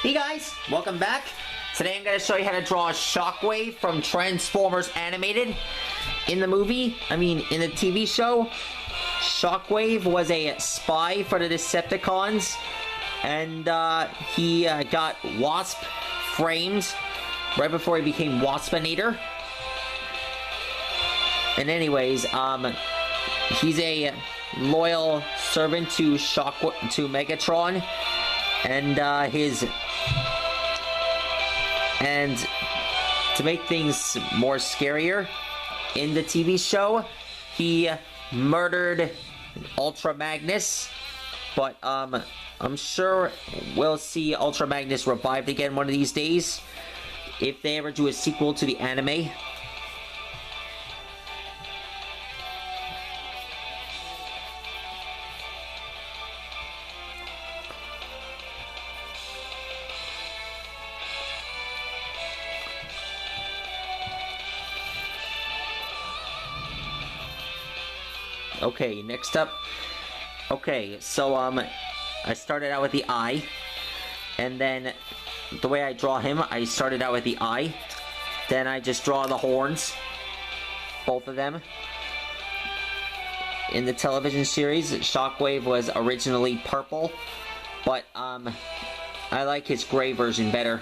Hey guys, welcome back. Today I'm going to show you how to draw a Shockwave from Transformers Animated. In the movie, in the TV show, Shockwave was a spy for the Decepticons, and he got Wasp framed right before he became Waspinator. And anyways, he's a loyal servant to Megatron, and to make things more scarier, in the TV show, he murdered Ultra Magnus, but I'm sure we'll see Ultra Magnus revived again one of these days, if they ever do a sequel to the anime. Okay, next up. Okay, so I started out with the eye, and then the way I draw him, I started out with the eye, then I just draw the horns, both of them. In the television series, Shockwave was originally purple, but I like his gray version better.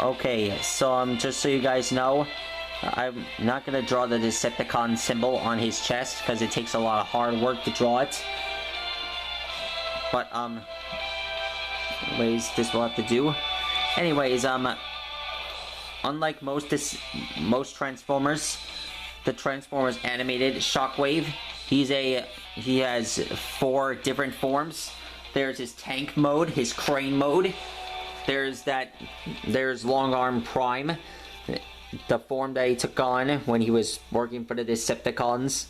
Okay, so just so you guys know, I'm not going to draw the Decepticon symbol on his chest, because it takes a lot of hard work to draw it. But, anyways, this will have to do. Anyways, unlike most Transformers, the Transformers Animated Shockwave, he has 4 different forms. There's his tank mode, his crane mode. There's Long Arm Prime, the form that he took on when he was working for the Decepticons.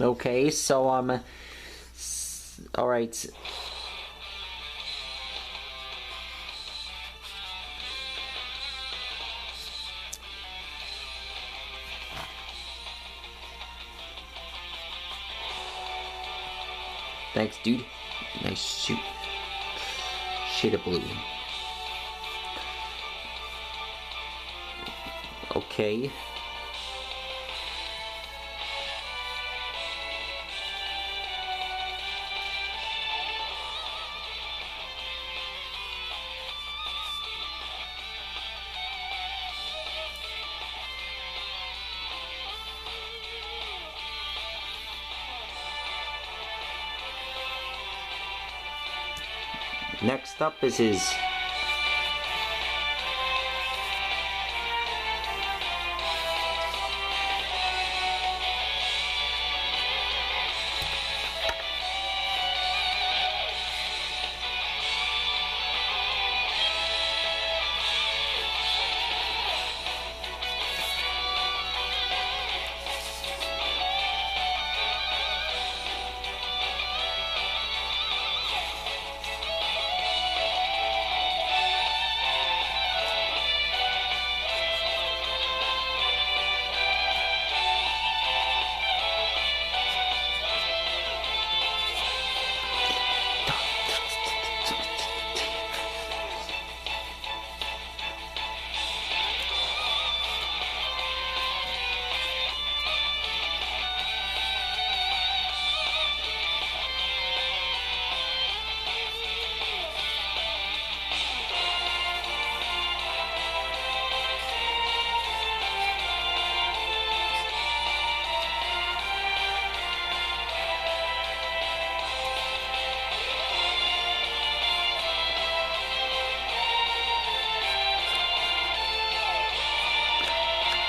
Okay, so, alright. Thanks, dude. Nice shoot. Shade of blue. Okay. Next up is his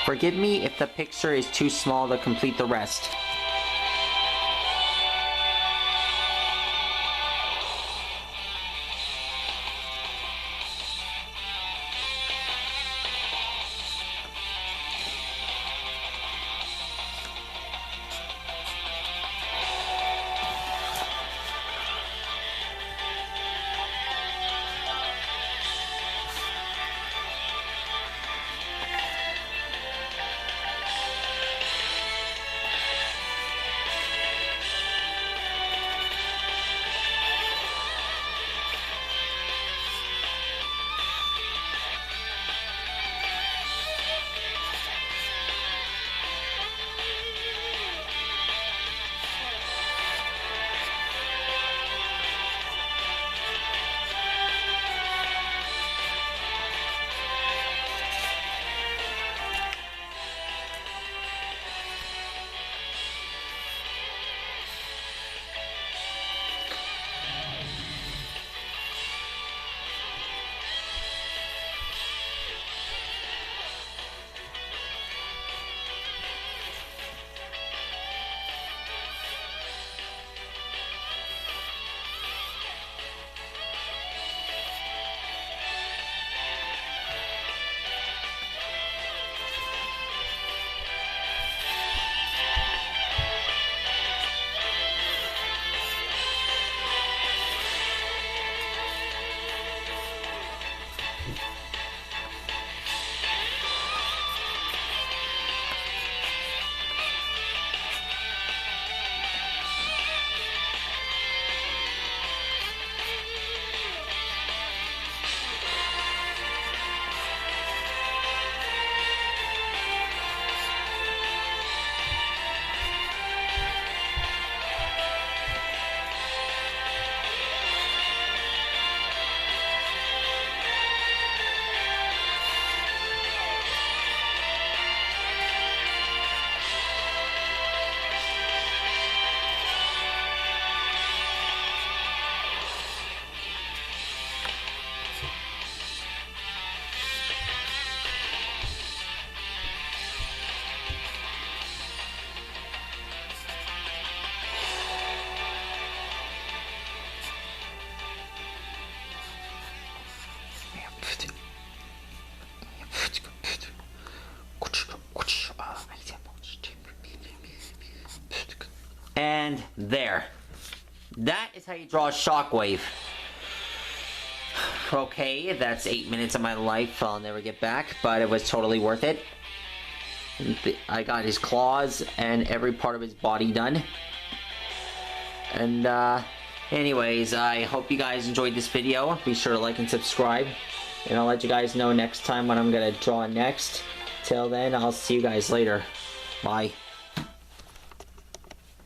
Forgive me if the picture is too small to complete the rest. And there. That is how you draw a shockwave. Okay, that's 8 minutes of my life I'll never get back, but it was totally worth it. I got his claws and every part of his body done. And anyways, I hope you guys enjoyed this video. Be sure to like and subscribe. And I'll let you guys know next time what I'm gonna draw next. Till then, I'll see you guys later. Bye.